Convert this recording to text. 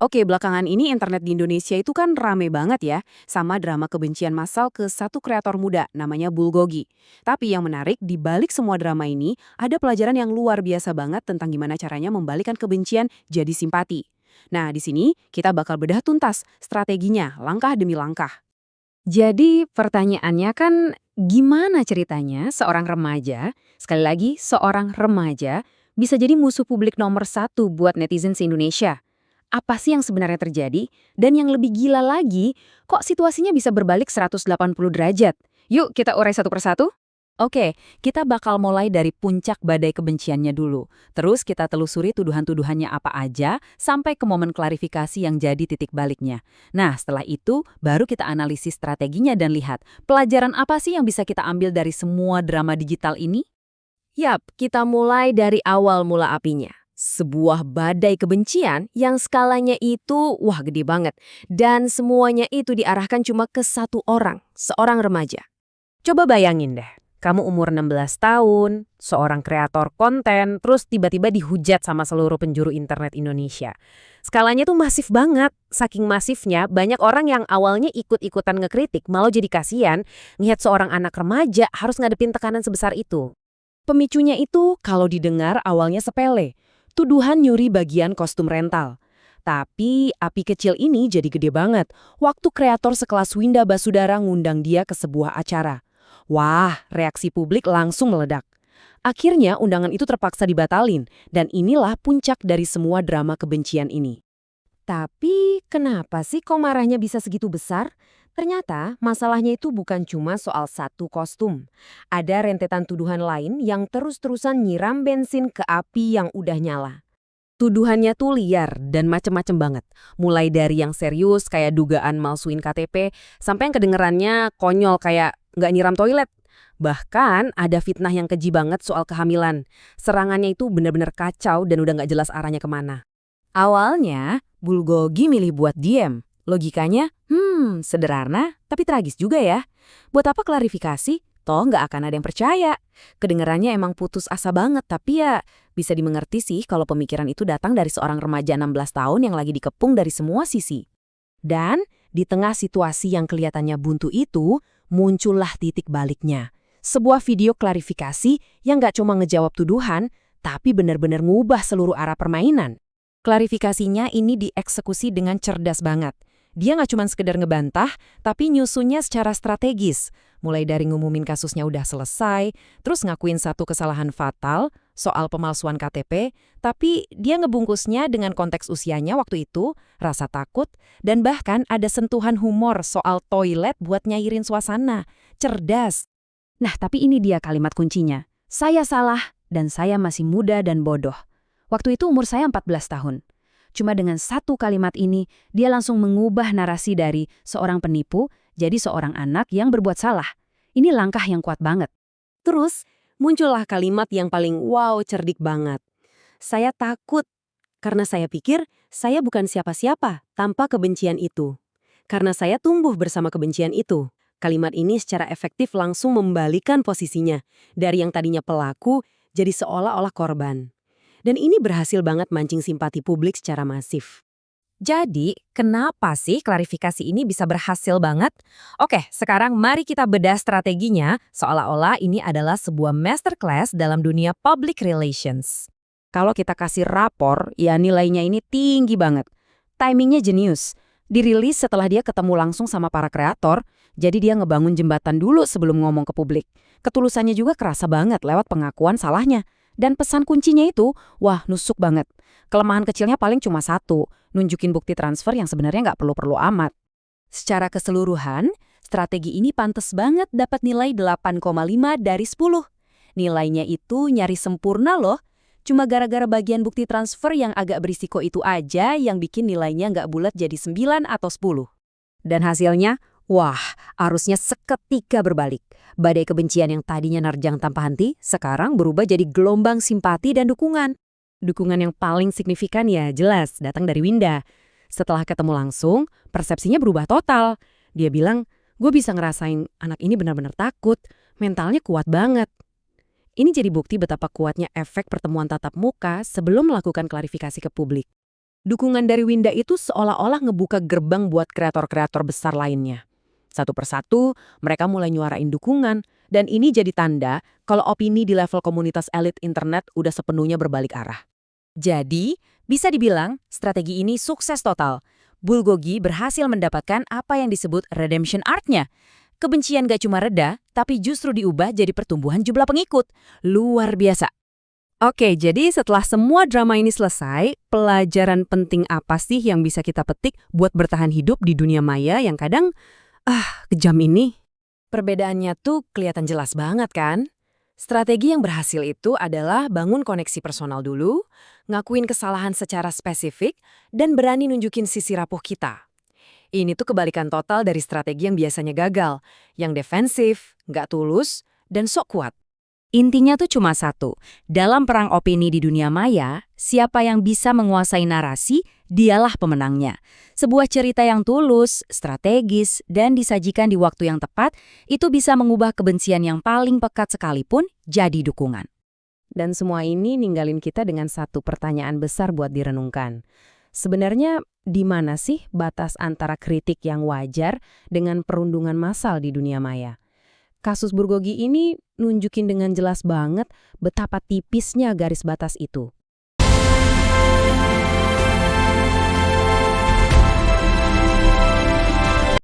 Oke, belakangan ini internet di Indonesia itu kan rame banget ya, sama drama kebencian massal ke satu kreator muda, namanya Bulgogi. Tapi yang menarik, di balik semua drama ini, ada pelajaran yang luar biasa banget tentang gimana caranya membalikkan kebencian jadi simpati. Nah, di sini kita bakal bedah tuntas strateginya, langkah demi langkah. Jadi pertanyaannya kan gimana ceritanya seorang remaja, sekali lagi seorang remaja, bisa jadi musuh publik nomor satu buat netizen se-Indonesia? Apa sih yang sebenarnya terjadi? Dan yang lebih gila lagi, kok situasinya bisa berbalik 180 derajat? Yuk kita urai satu persatu. Oke, kita bakal mulai dari puncak badai kebenciannya dulu. Terus kita telusuri tuduhan-tuduhannya apa aja, sampai ke momen klarifikasi yang jadi titik baliknya. Nah, setelah itu, baru kita analisis strateginya dan lihat, pelajaran apa sih yang bisa kita ambil dari semua drama digital ini? Yap, kita mulai dari awal mula apinya. Sebuah badai kebencian yang skalanya itu, wah gede banget. Dan semuanya itu diarahkan cuma ke satu orang, seorang remaja. Coba bayangin deh, kamu umur 16 tahun, seorang kreator konten, terus tiba-tiba dihujat sama seluruh penjuru internet Indonesia. Skalanya tuh masif banget, saking masifnya banyak orang yang awalnya ikut-ikutan ngekritik malah jadi kasihan ngelihat seorang anak remaja harus ngadepin tekanan sebesar itu. Pemicunya itu kalau didengar awalnya sepele, tuduhan nyuri bagian kostum rental. Tapi api kecil ini jadi gede banget waktu kreator sekelas Winda Basudara ngundang dia ke sebuah acara. Wah, reaksi publik langsung meledak. Akhirnya undangan itu terpaksa dibatalin, dan inilah puncak dari semua drama kebencian ini. Tapi kenapa sih kok marahnya bisa segitu besar? Ternyata masalahnya itu bukan cuma soal satu kostum. Ada rentetan tuduhan lain yang terus-terusan nyiram bensin ke api yang udah nyala. Tuduhannya tuh liar dan macem-macem banget. Mulai dari yang serius kayak dugaan malsuin KTP, sampai yang kedengerannya konyol kayak nggak nyiram toilet. Bahkan ada fitnah yang keji banget soal kehamilan. Serangannya itu benar-benar kacau dan udah nggak jelas arahnya kemana. Awalnya, Bulgogi milih buat diem. Logikanya, sederhana tapi tragis juga ya. Buat apa klarifikasi? Toh nggak akan ada yang percaya. Kedengarannya emang putus asa banget, tapi ya bisa dimengerti sih kalau pemikiran itu datang dari seorang remaja 16 tahun yang lagi dikepung dari semua sisi. Dan di tengah situasi yang kelihatannya buntu itu, muncullah titik baliknya. Sebuah video klarifikasi yang nggak cuma ngejawab tuduhan, tapi benar-benar ngubah seluruh arah permainan. Klarifikasinya ini dieksekusi dengan cerdas banget. Dia nggak cuma sekedar ngebantah, tapi nyusunnya secara strategis. Mulai dari ngumumin kasusnya udah selesai, terus ngakuin satu kesalahan fatal soal pemalsuan KTP, tapi dia ngebungkusnya dengan konteks usianya waktu itu, rasa takut, dan bahkan ada sentuhan humor soal toilet buat nyairin suasana. Cerdas. Nah, tapi ini dia kalimat kuncinya. Saya salah dan saya masih muda dan bodoh. Waktu itu umur saya 14 tahun. Cuma dengan satu kalimat ini, dia langsung mengubah narasi dari seorang penipu jadi seorang anak yang berbuat salah. Ini langkah yang kuat banget. Terus muncullah kalimat yang paling wow cerdik banget. Saya takut karena saya pikir saya bukan siapa-siapa tanpa kebencian itu. Karena saya tumbuh bersama kebencian itu. Kalimat ini secara efektif langsung membalikan posisinya dari yang tadinya pelaku jadi seolah-olah korban. Dan ini berhasil banget mancing simpati publik secara masif. Jadi, kenapa sih klarifikasi ini bisa berhasil banget? Oke, sekarang mari kita bedah strateginya, seolah-olah ini adalah sebuah masterclass dalam dunia public relations. Kalau kita kasih rapor, ya nilainya ini tinggi banget. Timingnya jenius. Dirilis setelah dia ketemu langsung sama para kreator, jadi dia ngebangun jembatan dulu sebelum ngomong ke publik. Ketulusannya juga kerasa banget lewat pengakuan salahnya. Dan pesan kuncinya itu, wah nusuk banget. Kelemahan kecilnya paling cuma satu, nunjukin bukti transfer yang sebenarnya nggak perlu-perlu amat. Secara keseluruhan, strategi ini pantes banget dapat nilai 8,5 dari 10. Nilainya itu nyaris sempurna loh. Cuma gara-gara bagian bukti transfer yang agak berisiko itu aja yang bikin nilainya nggak bulat jadi 9 atau 10. Dan hasilnya, wah, arusnya seketika berbalik. Badai kebencian yang tadinya nerjang tanpa henti, sekarang berubah jadi gelombang simpati dan dukungan. Dukungan yang paling signifikan ya jelas datang dari Winda. Setelah ketemu langsung, persepsinya berubah total. Dia bilang, gue bisa ngerasain anak ini benar-benar takut, mentalnya kuat banget. Ini jadi bukti betapa kuatnya efek pertemuan tatap muka sebelum melakukan klarifikasi ke publik. Dukungan dari Winda itu seolah-olah ngebuka gerbang buat kreator-kreator besar lainnya. Satu persatu, mereka mulai nyuarain dukungan, dan ini jadi tanda kalau opini di level komunitas elit internet udah sepenuhnya berbalik arah. Jadi, bisa dibilang strategi ini sukses total. Bulgogi berhasil mendapatkan apa yang disebut redemption arc-nya. Kebencian gak cuma reda, tapi justru diubah jadi pertumbuhan jumlah pengikut. Luar biasa. Oke, jadi setelah semua drama ini selesai, pelajaran penting apa sih yang bisa kita petik buat bertahan hidup di dunia maya yang kadang, kejam ini? Perbedaannya tuh kelihatan jelas banget kan? Strategi yang berhasil itu adalah bangun koneksi personal dulu, ngakuin kesalahan secara spesifik, dan berani nunjukin sisi rapuh kita. Ini tuh kebalikan total dari strategi yang biasanya gagal, yang defensif, nggak tulus, dan sok kuat. Intinya tuh cuma satu. Dalam perang opini di dunia maya, siapa yang bisa menguasai narasi, dialah pemenangnya. Sebuah cerita yang tulus, strategis, dan disajikan di waktu yang tepat, itu bisa mengubah kebencian yang paling pekat sekalipun jadi dukungan. Dan semua ini ninggalin kita dengan satu pertanyaan besar buat direnungkan. Sebenarnya di mana sih batas antara kritik yang wajar dengan perundungan massal di dunia maya? Kasus Bulgogi ini nunjukin dengan jelas banget betapa tipisnya garis batas itu.